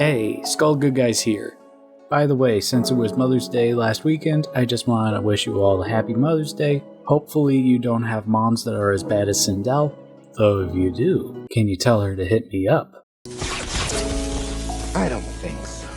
Hey, Skull Good Guys here. By the way, since it was Mother's Day last weekend, I just wanted to wish you all a happy Mother's Day. Hopefully you don't have moms that are as bad as Sindel. Though if you do, can you tell her to hit me up? I don't think so.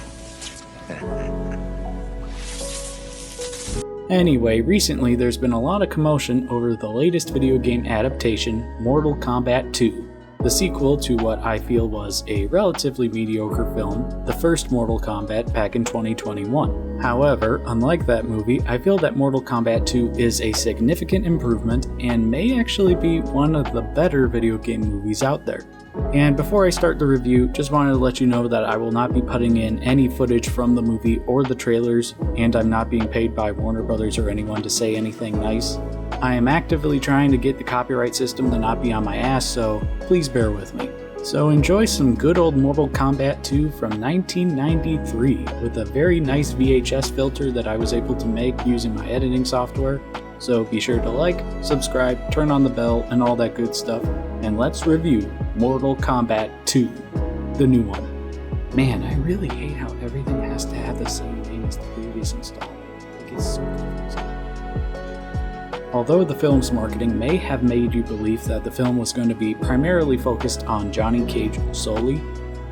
Anyway, recently there's been a lot of commotion over the latest video game adaptation, Mortal Kombat 2. The sequel to what I feel was a relatively mediocre film, the first Mortal Kombat back in 2021. However, unlike that movie, I feel that Mortal Kombat 2 is a significant improvement and may actually be one of the better video game movies out there. And before I start the review, just wanted to let you know that I will not be putting in any footage from the movie or the trailers, and I'm not being paid by Warner Brothers or anyone to say anything nice. I am actively trying to get the copyright system to not be on my ass, so please bear with me. So enjoy some good old Mortal Kombat 2 from 1993 with a very nice VHS filter that I was able to make using my editing software. So be sure to like, subscribe, turn on the bell, and all that good stuff, and let's review Mortal Kombat 2, the new one. Man, I really hate how everything has to have the same name as the previous installment. It gets so confusing. Although the film's marketing may have made you believe that the film was going to be primarily focused on Johnny Cage solely,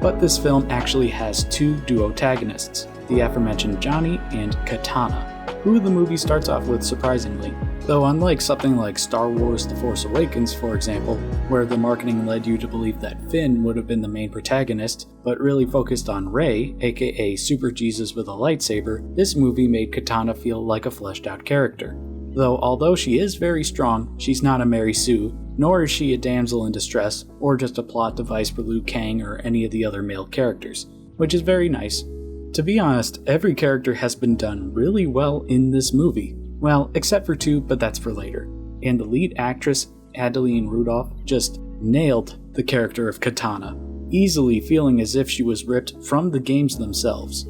but this film actually has two duotagonists, the aforementioned Johnny and Katana, who the movie starts off with surprisingly. Though unlike something like Star Wars The Force Awakens, for example, where the marketing led you to believe that Finn would have been the main protagonist, but really focused on Rey, aka Super Jesus with a lightsaber, this movie made Katana feel like a fleshed out character. Though although she is very strong, she's not a Mary Sue, nor is she a damsel in distress, or just a plot device for Liu Kang or any of the other male characters, which is very nice. To be honest, every character has been done really well in this movie. Well, except for two, but that's for later. And the lead actress, Adeline Rudolph, just nailed the character of Katana, easily feeling as if she was ripped from the games themselves.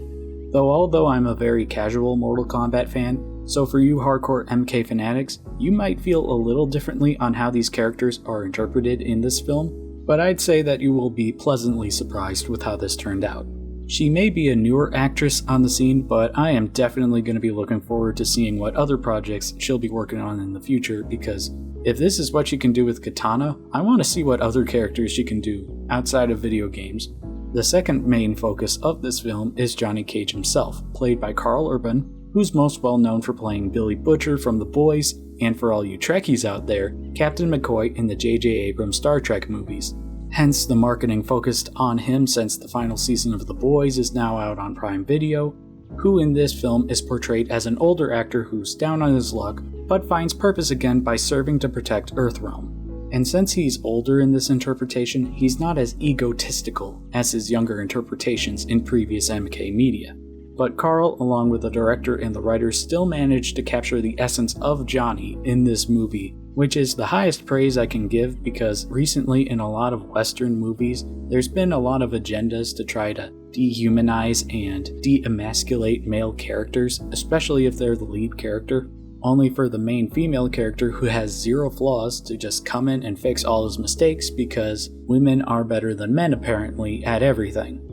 Although I'm a very casual Mortal Kombat fan, so for you hardcore MK fanatics, you might feel a little differently on how these characters are interpreted in this film, but I'd say that you will be pleasantly surprised with how this turned out. She may be a newer actress on the scene, but I am definitely going to be looking forward to seeing what other projects she'll be working on in the future, because if this is what she can do with Katana, I want to see what other characters she can do outside of video games. The second main focus of this film is Johnny Cage himself, played by Karl Urban, who's most well known for playing Billy Butcher from The Boys, and for all you Trekkies out there, Captain McCoy in the J.J. Abrams Star Trek movies. Hence the marketing focused on him since the final season of The Boys is now out on Prime Video, who in this film is portrayed as an older actor who's down on his luck, but finds purpose again by serving to protect Earthrealm. And since he's older in this interpretation, he's not as egotistical as his younger interpretations in previous MK media. But Karl, along with the director and the writers, still managed to capture the essence of Johnny in this movie, which is the highest praise I can give because recently in a lot of Western movies, there's been a lot of agendas to try to dehumanize and de-emasculate male characters, especially if they're the lead character, only for the main female character who has zero flaws to just come in and fix all his mistakes because women are better than men apparently at everything.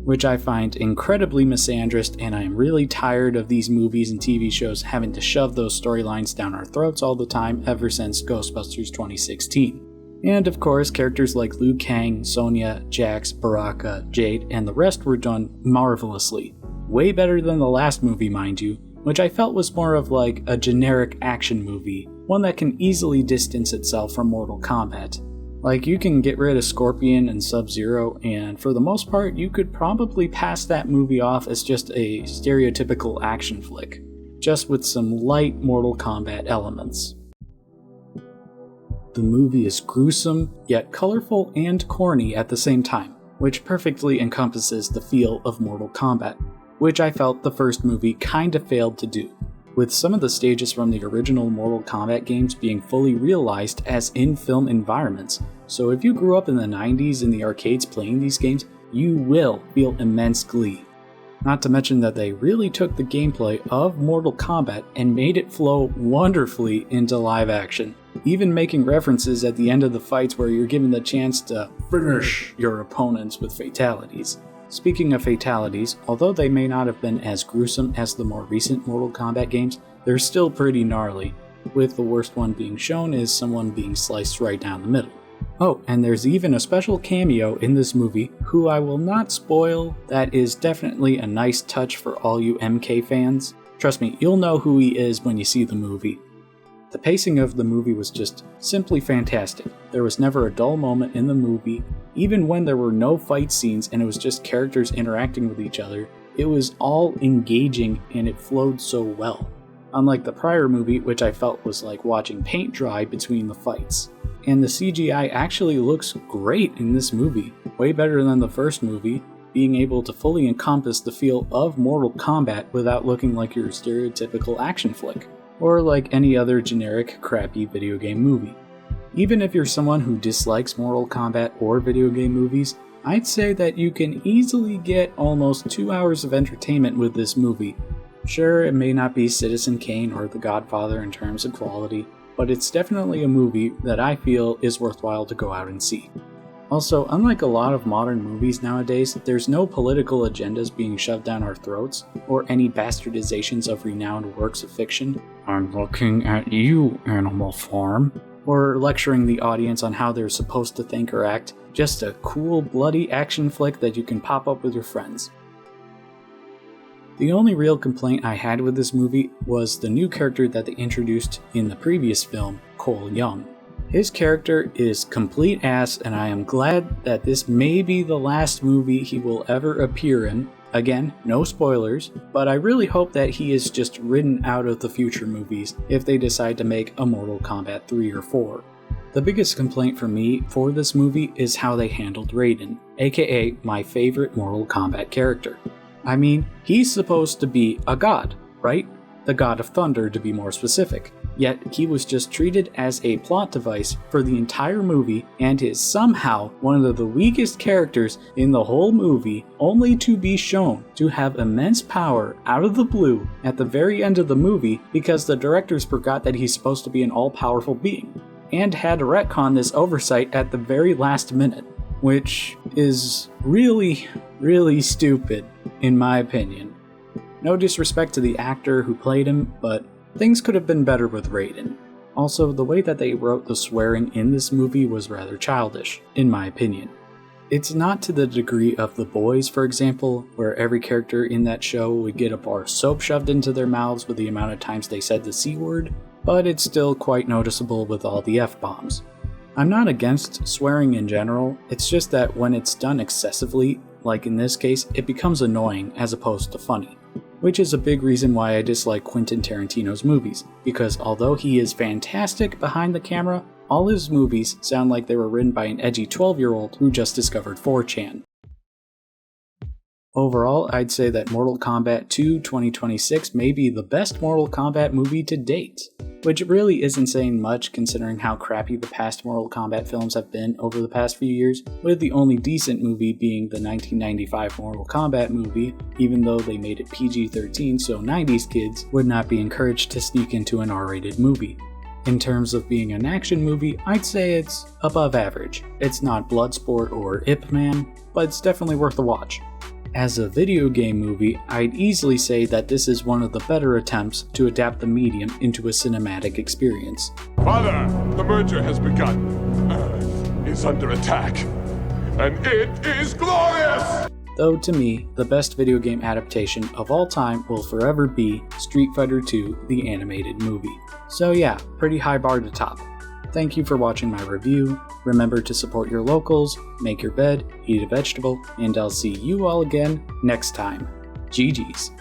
Which I find incredibly misandrist, and I am really tired of these movies and TV shows having to shove those storylines down our throats all the time ever since Ghostbusters 2016. And of course, characters like Liu Kang, Sonya, Jax, Baraka, Jade, and the rest were done marvelously. Way better than the last movie, mind you, which I felt was more of like a generic action movie, one that can easily distance itself from Mortal Kombat. Like, you can get rid of Scorpion and Sub-Zero, and for the most part, you could probably pass that movie off as just a stereotypical action flick, just with some light Mortal Kombat elements. The movie is gruesome, yet colorful and corny at the same time, which perfectly encompasses the feel of Mortal Kombat, which I felt the first movie kinda failed to do, with some of the stages from the original Mortal Kombat games being fully realized as in-film environments. So if you grew up in the 90s in the arcades playing these games, you will feel immense glee. Not to mention that they really took the gameplay of Mortal Kombat and made it flow wonderfully into live action, even making references at the end of the fights where you're given the chance to finish your opponents with fatalities. Speaking of fatalities, although they may not have been as gruesome as the more recent Mortal Kombat games, they're still pretty gnarly, with the worst one being shown as someone being sliced right down the middle. Oh, and there's even a special cameo in this movie, who I will not spoil, that is definitely a nice touch for all you MK fans. Trust me, you'll know who he is when you see the movie. The pacing of the movie was just simply fantastic. There was never a dull moment in the movie, even when there were no fight scenes and it was just characters interacting with each other. It was all engaging and it flowed so well. Unlike the prior movie, which I felt was like watching paint dry between the fights. And the CGI actually looks great in this movie, way better than the first movie, being able to fully encompass the feel of Mortal Kombat without looking like your stereotypical action flick, or like any other generic crappy video game movie. Even if you're someone who dislikes Mortal Kombat or video game movies, I'd say that you can easily get almost 2 hours of entertainment with this movie. Sure, it may not be Citizen Kane or The Godfather in terms of quality, but it's definitely a movie that I feel is worthwhile to go out and see. Also, unlike a lot of modern movies nowadays, there's no political agendas being shoved down our throats, or any bastardizations of renowned works of fiction. I'm looking at you, Animal Farm. Or lecturing the audience on how they're supposed to think or act. Just a cool, bloody action flick that you can pop up with your friends. The only real complaint I had with this movie was the new character that they introduced in the previous film, Cole Young. His character is complete ass, and I am glad that this may be the last movie he will ever appear in. Again, no spoilers, but I really hope that he is just written out of the future movies if they decide to make a Mortal Kombat 3 or 4. The biggest complaint for me for this movie is how they handled Raiden, aka my favorite Mortal Kombat character. I mean, he's supposed to be a god, right? The god of thunder to be more specific. Yet he was just treated as a plot device for the entire movie and is somehow one of the weakest characters in the whole movie, only to be shown to have immense power out of the blue at the very end of the movie because the directors forgot that he's supposed to be an all-powerful being, and had to retcon this oversight at the very last minute, which is really, really stupid in my opinion. No disrespect to the actor who played him, but things could have been better with Raiden. Also, the way that they wrote the swearing in this movie was rather childish, in my opinion. It's not to the degree of The Boys, for example, where every character in that show would get a bar of soap shoved into their mouths with the amount of times they said the C word, but it's still quite noticeable with all the F-bombs. I'm not against swearing in general, it's just that when it's done excessively, like in this case, it becomes annoying as opposed to funny. Which is a big reason why I dislike Quentin Tarantino's movies, because although he is fantastic behind the camera, all his movies sound like they were written by an edgy 12-year-old who just discovered 4chan. Overall, I'd say that Mortal Kombat 2 2026 may be the best Mortal Kombat movie to date, which really isn't saying much considering how crappy the past Mortal Kombat films have been over the past few years, with the only decent movie being the 1995 Mortal Kombat movie, even though they made it PG-13 so 90s kids would not be encouraged to sneak into an R-rated movie. In terms of being an action movie, I'd say it's above average. It's not Bloodsport or Ip Man, but it's definitely worth a watch. As a video game movie, I'd easily say that this is one of the better attempts to adapt the medium into a cinematic experience. Father, the merger has begun. Earth is under attack, and it is glorious! Though to me, the best video game adaptation of all time will forever be Street Fighter II, the animated movie. So yeah, pretty high bar to top. Thank you for watching my review. Remember to support your locals, make your bed, eat a vegetable, and I'll see you all again next time. GG's.